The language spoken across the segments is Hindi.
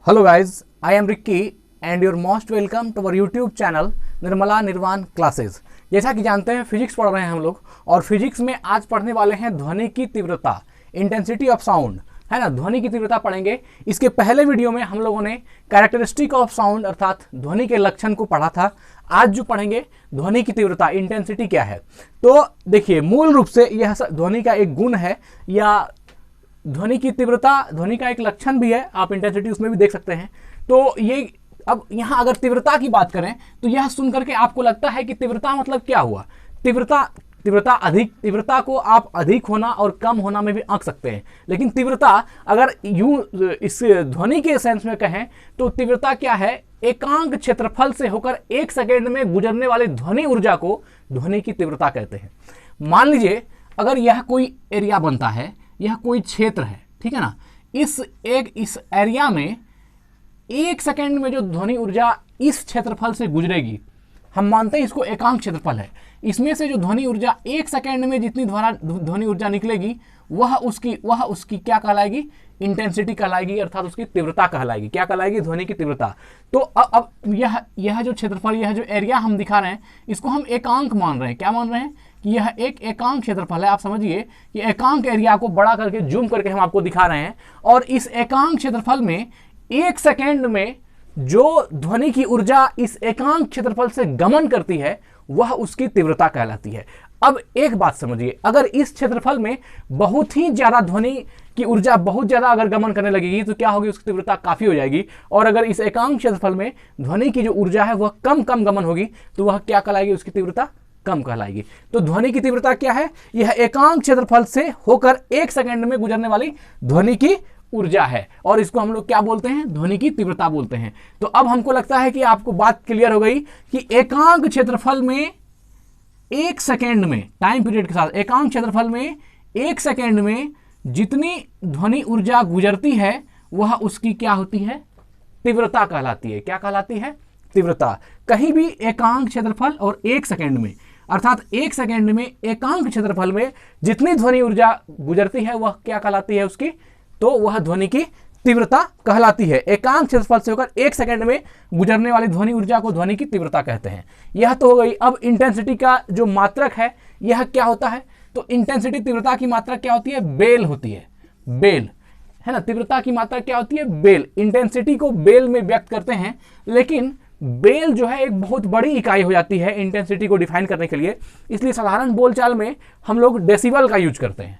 Hello guys, I am Ricky and you're most welcome to our YouTube channel Nirmala निर्वाण क्लासेस। जैसा कि जानते हैं फिजिक्स पढ़ रहे हैं हम लोग और फिजिक्स में आज पढ़ने वाले हैं ध्वनि की तीव्रता, इंटेंसिटी ऑफ साउंड, है ना। ध्वनि की तीव्रता पढ़ेंगे। इसके पहले वीडियो में हम लोगों ने कैरेक्टरिस्टिक ऑफ साउंड अर्थात ध्वनि के लक्षण को पढ़ा था। आज जो पढ़ेंगे ध्वनि की तीव्रता, इंटेंसिटी क्या है। तो देखिए, मूल रूप से यह ध्वनि का एक गुण है या ध्वनि की तीव्रता ध्वनि का एक लक्षण भी है। आप इंटेंसिटी उसमें भी देख सकते हैं। तो ये अब यहाँ अगर तीव्रता की बात करें तो यह सुन करके आपको लगता है कि तीव्रता मतलब क्या हुआ। तीव्रता को आप अधिक होना और कम होना में भी आंक सकते हैं, लेकिन तीव्रता अगर यूं इस ध्वनि के सेंस में कहें तो तीव्रता क्या है, एकांक क्षेत्रफल से होकर 1 सेकेंड में गुजरने वाली ध्वनि ऊर्जा को ध्वनि की तीव्रता कहते हैं। मान लीजिए अगर यह कोई एरिया बनता है, यह कोई क्षेत्र है, ठीक है ना। इस एरिया में 1 सेकेंड में जो ध्वनि ऊर्जा इस क्षेत्रफल से गुजरेगी, हम मानते हैं इसको एकांक क्षेत्रफल है, इसमें से जो ध्वनि ऊर्जा 1 सेकेंड में जितनी ध्वनि ऊर्जा निकलेगी वह उसकी क्या कहलाएगी, इंटेंसिटी कहलाएगी, अर्थात उसकी तीव्रता कहलाएगी। क्या कहलाएगी, ध्वनि की तीव्रता। तो अब यह जो क्षेत्रफल, यह जो एरिया हम दिखा रहे हैं, इसको हम एकांक मान रहे हैं। क्या मान रहे हैं कि यह एक एकांक क्षेत्रफल है। आप समझिए कि एकांक एरिया को बड़ा करके जूम करके हम आपको दिखा रहे हैं, और इस एकांक क्षेत्रफल में 1 सेकेंड में जो ध्वनि की ऊर्जा इस एकांक क्षेत्रफल से गमन करती है वह उसकी तीव्रता कहलाती है। अब एक बात समझिए, अगर इस क्षेत्रफल में बहुत ही ज्यादा ध्वनि की ऊर्जा बहुत ज्यादा अगर गमन करने लगेगी तो क्या होगी, उसकी तीव्रता काफी हो जाएगी। और अगर इस एकांक क्षेत्रफल में ध्वनि की जो ऊर्जा है वह कम गमन होगी तो वह क्या कहलाएगी, उसकी तीव्रता कम कहलाएगी। तो ध्वनि की तीव्रता क्या है, यह एकांक क्षेत्रफल से होकर 1 सेकेंड में गुजरने वाली ध्वनि की ऊर्जा है, और इसको हम लोग क्या बोलते हैं, ध्वनि की तीव्रता बोलते हैं। तो अब हमको लगता है कि आपको बात क्लियर हो गई कि एकांक क्षेत्रफल में 1 सेकेंड में, टाइम पीरियड के साथ, एकांक क्षेत्रफल में 1 सेकेंड में जितनी ध्वनि ऊर्जा गुजरती है वह उसकी क्या होती है, तीव्रता कहलाती है। क्या कहलाती है, तीव्रता। कहीं भी एकांक क्षेत्रफल और 1 सेकेंड में, अर्थात 1 सेकेंड में एकांक क्षेत्रफल में जितनी ध्वनि ऊर्जा गुजरती है वह क्या कहलाती है उसकी, तो वह ध्वनि की तीव्रता कहलाती है। एकांक क्षेत्रफल से होकर 1 सेकेंड में गुजरने वाली ध्वनि ऊर्जा को ध्वनि की तीव्रता कहते हैं। यह तो हो गई। अब इंटेंसिटी का जो मात्रक है यह क्या होता है, तो इंटेंसिटी तीव्रता की मात्रा क्या होती है, बेल होती है। बेल, है ना। तीव्रता की मात्रा क्या होती है, बेल। इंटेंसिटी को बेल में व्यक्त करते हैं, लेकिन बेल जो है एक बहुत बड़ी इकाई हो जाती है इंटेंसिटी को डिफाइन करने के लिए। इसलिए साधारण बोलचाल में हम लोग डेसिबल का यूज करते हैं,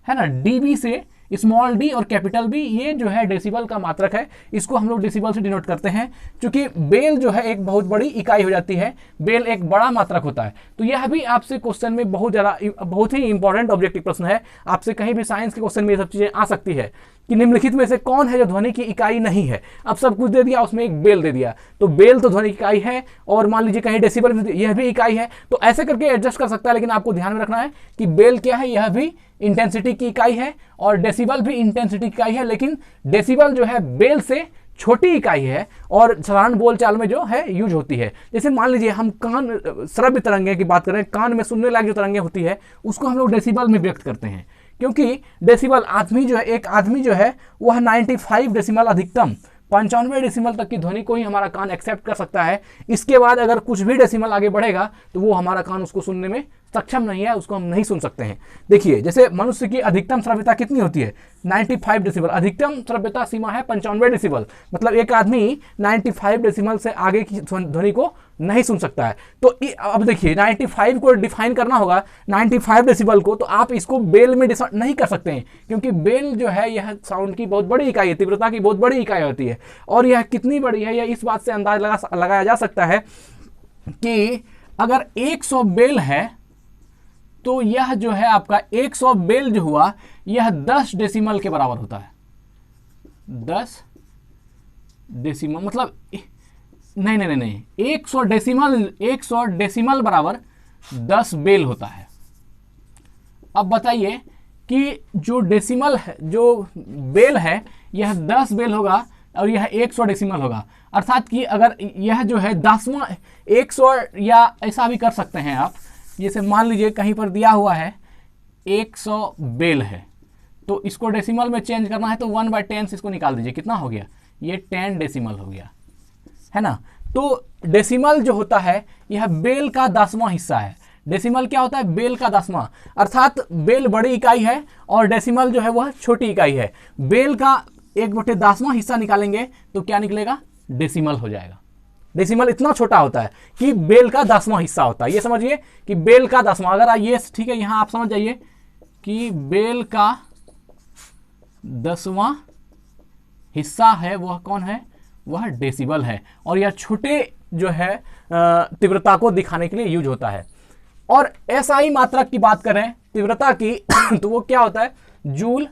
है ना। डीबी से स्मॉल डी और कैपिटल बी, ये जो है डेसिबल का मात्रक है, इसको हम लोग डेसिबल से डिनोट करते हैं। क्योंकि बेल जो है एक बहुत बड़ी इकाई हो जाती है, बेल एक बड़ा मात्रक होता है। तो यह भी आपसे क्वेश्चन में बहुत ही इंपॉर्टेंट ऑब्जेक्टिव प्रश्न है। आपसे कहीं भी साइंस के क्वेश्चन में ये सब चीजें आ सकती है कि निम्नलिखित में से कौन है जो ध्वनि की इकाई नहीं है। अब सब कुछ दे दिया, उसमें एक बेल दे दिया, तो बेल तो ध्वनि की इकाई है, और मान लीजिए कहीं डेसिबल यह भी इकाई है, तो ऐसे करके एडजस्ट कर सकता है। लेकिन आपको ध्यान में रखना है कि बेल क्या है, यह भी इंटेंसिटी की इकाई है, और डेसिबल भी इंटेंसिटी की इकाई है, लेकिन डेसिबल जो है बेल से छोटी इकाई है और साधारण बोलचाल में जो है यूज होती है। जैसे मान लीजिए हम श्रव्य तरंगे की बात करें, कान में सुनने लायक जो तरंगे होती है उसको हम लोग डेसिबल में व्यक्त करते हैं। क्योंकि डेसिबल, आदमी जो है, एक आदमी जो है वह 95 डेसिमल, अधिकतम 95 डेसिमल तक की ध्वनि को ही हमारा कान एक्सेप्ट कर सकता है। इसके बाद अगर कुछ भी डेसिमल आगे बढ़ेगा तो वो हमारा कान उसको सुनने में सक्षम नहीं है, उसको हम नहीं सुन सकते हैं। देखिए, जैसे मनुष्य की अधिकतम श्रव्यता कितनी होती है, 95 डेसिबल। अधिकतम श्रव्यता सीमा है 95 डेसिबल, मतलब एक आदमी 95 डेसिमल से आगे की ध्वनि को नहीं सुन सकता है। तो अब देखिए, 95 को डिफाइन करना होगा, 95 डेसिबल को, तो आप इसको बेल में डिफाइन नहीं कर सकते हैं, क्योंकि बेल जो है यह साउंड की बहुत बड़ी इकाई है, तीव्रता की बहुत बड़ी इकाई होती है। और यह कितनी बड़ी है, यह इस बात से अंदाज लगाया जा सकता है कि अगर 100 बेल है तो यह जो है आपका 100 बेल जो हुआ यह 10 डेसिमल के बराबर होता है। 10 डेसिमल मतलब नहीं, 100 डेसिमल बराबर 10 बेल होता है। अब बताइए कि जो डेसिमल है, जो बेल है, यह 10 बेल होगा और यह 100 डेसिमल होगा। अर्थात कि अगर यह जो है 10वां 100, या ऐसा भी कर सकते हैं आप, जैसे मान लीजिए कहीं पर दिया हुआ है 100 बेल है, तो इसको डेसिमल में चेंज करना है तो 1/10 इसको निकाल दीजिए, कितना हो गया, ये 10 डेसिमल हो गया, है ना। तो डेसिमल जो होता है यह बेल का 10वां हिस्सा है। डेसिमल क्या होता है? बेल का 10वां, अर्थात बेल बड़ी इकाई है और डेसिमल जो है वह छोटी इकाई है। बेल का 1/10वां हिस्सा निकालेंगे तो क्या निकलेगा? डेसिमल हो जाएगा। डेसिमल इतना छोटा होता है कि बेल का 10वां हिस्सा होता है। ये समझिए कि बेल का 10वां, अगर ये ठीक है, यहां आप समझ जाइए कि बेल का 10वां हिस्सा है वह कौन है? वह डेसिबल है। और यह छोटे जो है तीव्रता को दिखाने के लिए यूज होता है। और एसआई मात्रक की बात करें तीव्रता की तो वो क्या होता है? Joule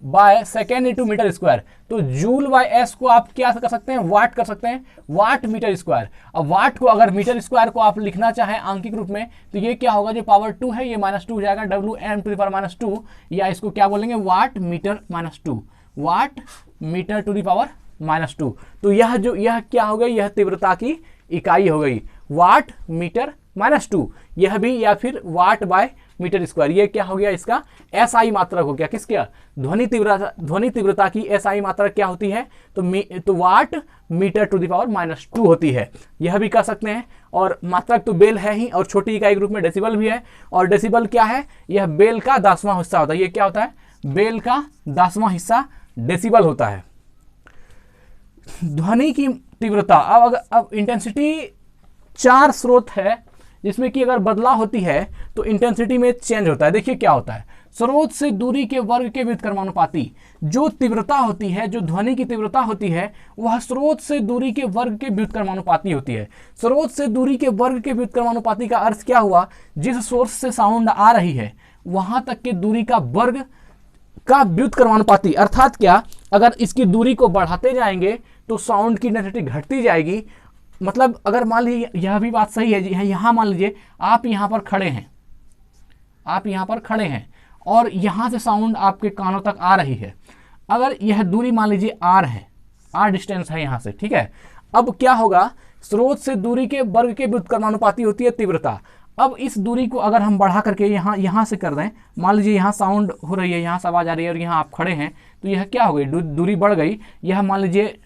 by second into metre square. तो जूल बाय एस को आप क्या कर सकते हैं? वाट कर सकते हैं, वाट मीटर स्क्वायर। अब वाट को अगर मीटर स्क्वायर को आप लिखना चाहें आंकिक रूप में तो ये क्या होगा? जो पावर 2 है ये -2 हो जाएगा, Wm⁻², या इसको क्या बोलेंगे? Watt metre -2, watt metre to the power -2। तो यह क्या हो गई? यह तीव्रता की इकाई हो गई, वाट मीटर -2। यह भी, या फिर वाट बाय मीटर स्क्वायर, ये क्या हो गया? इसका एसआई मात्रक हो गया। किसका? ध्वनि तीव्रता की एसआई मात्रक क्या होती है? तो watt metre to the power -2 होती है। यह भी कर सकते हैं। और मात्रक तो बेल है ही, और छोटी इकाई के रूप में डेसिबल भी है। और डेसिबल क्या है? यह बेल का 10वां हिस्सा होता है। ये क्या होता है? बेल का 10वां हिस्सा डेसिबल होता है। ध्वनि की तीव्रता, अब इंटेंसिटी 4 स्रोत है जिसमें कि अगर बदलाव होती है तो इंटेंसिटी में चेंज होता है। देखिए क्या होता है? स्रोत से दूरी के वर्ग के व्युत्क्रमानुपाती जो तीव्रता होती है, जो ध्वनि की तीव्रता होती है, वह स्रोत से दूरी के वर्ग के व्युत्क्रमानुपाती होती है। स्रोत से दूरी के वर्ग के व्युत्क्रमानुपाती का अर्थ क्या हुआ? जिस सोर्स से साउंड आ रही है वहां तक के दूरी का वर्ग का व्युत्क्रमानुपाती। अर्थात क्या? अगर इसकी दूरी को बढ़ाते जाएंगे तो साउंड की इंटेंसिटी घटती जाएगी। मतलब अगर मान लीजिए, यह भी बात सही है जी, यहां मान लीजिए आप यहां पर खड़े हैं, आप यहां पर खड़े हैं और यहां से साउंड आपके कानों तक आ रही है। अगर यह दूरी मान लीजिए आर है, आर डिस्टेंस है यहां से, ठीक है। अब क्या होगा? स्रोत से दूरी के वर्ग के व्युत्क्रमानुपाती होती है तीव्रता। अब इस दूरी को अगर हम बढ़ा करके यहां से कर दें, मान लीजिए यहां साउंड हो रही है, यहां से आवाज आ रही है और यहां आप खड़े हैं, तो यह क्या हो गई? दूरी बढ़ गई। यह मान लीजिए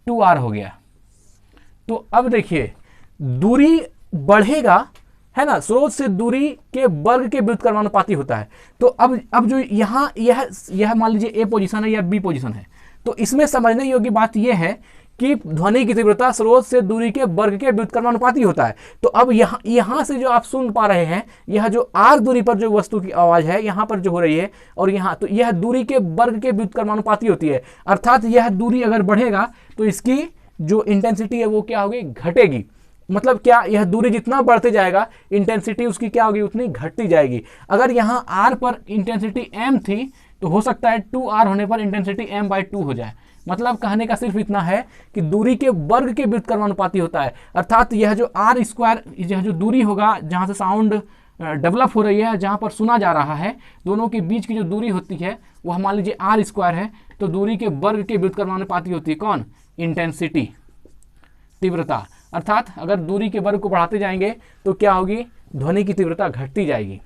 2r हो गया। तो अब देखिए दूरी बढ़ेगा, है ना, स्रोत से दूरी के वर्ग के व्युत्क्रमानुपाती होता है। तो अब जो यहाँ यह मान लीजिए ए पोजीशन है या बी पोजीशन है, तो इसमें समझने योग्य बात यह है कि ध्वनि की तीव्रता स्रोत से दूरी के वर्ग के व्युत्क्रमानुपाती होता है। तो अब यहाँ से जो आप सुन पा रहे हैं, यह जो आर दूरी पर जो वस्तु की आवाज है यहाँ पर जो हो रही है और यहाँ, तो यह दूरी के वर्ग के व्युत्क्रमानुपाती होती है। अर्थात यह दूरी अगर बढ़ेगा तो इसकी जो इंटेंसिटी है वो क्या होगी? घटेगी। मतलब क्या? यह दूरी जितना बढ़ते जाएगा इंटेंसिटी उसकी क्या होगी? उतनी घटती जाएगी। अगर यहाँ r पर इंटेंसिटी m थी तो हो सकता है 2r होने पर इंटेंसिटी m/2 हो जाए। मतलब कहने का सिर्फ इतना है कि दूरी के वर्ग के व्युत्क्रमानुपाती होता है। अर्थात यह जो r स्क्वायर, यह जो दूरी होगा जहाँ से साउंड डेवलप हो रही है, जहाँ पर सुना जा रहा है, दोनों के बीच की जो दूरी होती है वह मान लीजिए r स्क्वायर है। तो दूरी के वर्ग के व्युत्क्रमानुपाती होती है कौन? इंटेंसिटी, तीव्रता। अर्थात अगर दूरी के वर्ग को बढ़ाते जाएंगे तो क्या होगी? ध्वनि की तीव्रता घटती जाएगी।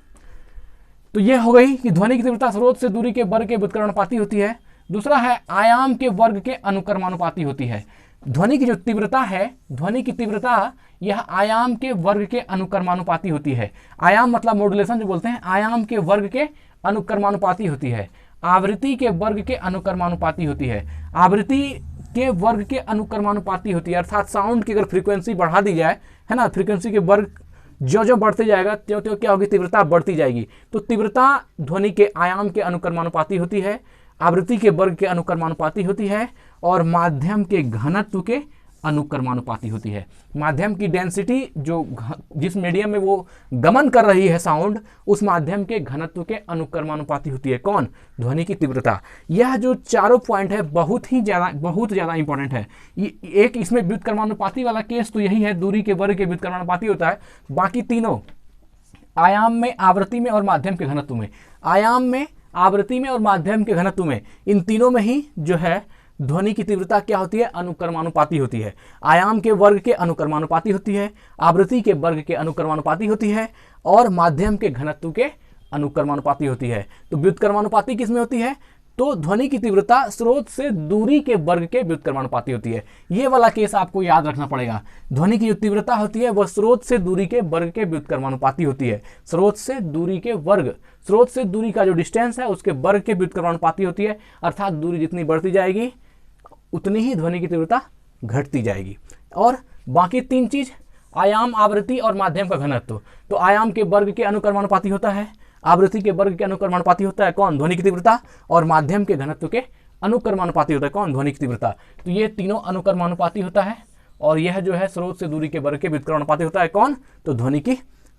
तो यह हो गई कि ध्वनि की तीव्रता स्रोत से दूरी के वर्ग के व्युत्क्रमानुपाती होती है। दूसरा है आयाम के वर्ग के अनुक्रमानुपाती होती है। ध्वनि की जो तीव्रता है, ध्वनि की तीव्रता यह आयाम के वर्ग के अनुक्रमानुपाती होती है। आयाम मतलब मॉड्यूलेशन जो बोलते हैं, आयाम के वर्ग के अनुक्रमानुपाती होती है। आवृत्ति के वर्ग के अनुक्रमानुपाती होती है। आवृत्ति के वर्ग के अनुक्रमानुपाती होती है। अर्थात साउंड की अगर फ्रीक्वेंसी बढ़ा दी जाए, है ना, फ्रीक्वेंसी के वर्ग जो बढ़ते जाएगा त्यों त्यों क्या होगी? तीव्रता बढ़ती जाएगी। तो तीव्रता ध्वनि के आयाम के अनुक्रमानुपाती होती है, आवृत्ति के वर्ग के अनुक्रमानुपाती होती है और माध्यम के घनत्व के अनुक्रमानुपाती होती है। माध्यम की डेंसिटी, जो जिस मीडियम में वो गमन कर रही है साउंड, उस माध्यम के घनत्व के अनुक्रमानुपाती होती है। कौन? ध्वनि की तीव्रता। यह जो चारों पॉइंट है बहुत ज़्यादा इंपॉर्टेंट है। एक इसमें व्युत्क्रमानुपाती वाला केस तो यही है, दूरी के वर्ग के व्युत्क्रमानुपाती होता है। बाकी तीनों आयाम में, आवृत्ति में और माध्यम के घनत्व में, आयाम में, आवृत्ति में और माध्यम के घनत्व में, इन तीनों में ही जो है ध्वनि की तीव्रता क्या होती है? अनुक्रमानुपाती होती है। आयाम के वर्ग के अनुक्रमानुपाती होती है, आवृत्ति के वर्ग के अनुक्रमानुपाती होती है और माध्यम के घनत्व के अनुक्रमानुपाती होती है। तो व्युत्क्रमानुपाती किसमें होती है? तो ध्वनि की तीव्रता स्रोत से दूरी के वर्ग के व्युत्क्रमानुपाती होती है। ये वाला केस आपको याद रखना पड़ेगा। ध्वनि की जो तीव्रता होती है वह स्रोत से दूरी के वर्ग के व्युत्क्रमानुपाती होती है। स्रोत से दूरी के वर्ग, स्रोत से दूरी का जो डिस्टेंस है उसके वर्ग के व्युत्क्रमानुपाती होती है, अर्थात दूरी जितनी बढ़ती जाएगी उतनी ही ध्वनि की तीव्रता घटती जाएगी। और बाकी तीन चीज, आयाम, आवृत्ति और माध्यम का घनत्व। तो आयाम के वर्ग के अनुक्रमानुपाती होता है, आवृत्ति के वर्ग के अनुक्रमानुपाती होता है कौन, ध्वनि की तीव्रता, और माध्यम के घनत्व के अनुक्रमानुपाती होता है कौन, ध्वनि की तीव्रता। तो ये तीनों अनुक्रमानुपाती होता है, और यह जो है स्रोत से दूरी के वर्ग के व्युत्क्रमानुपाती होता है कौन, तो ध्वनि की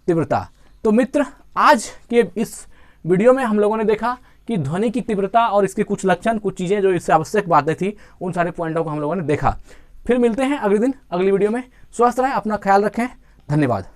तीव्रता। तो मित्र, आज के इस वीडियो में हम लोगों ने देखा कि ध्वनि की तीव्रता और इसके कुछ लक्षण, कुछ चीजें जो इससे आवश्यक बातें थी, उन सारे पॉइंटों को हम लोगों ने देखा। फिर मिलते हैं अगले दिन अगली वीडियो में। स्वस्थ रहें, अपना ख्याल रखें, धन्यवाद।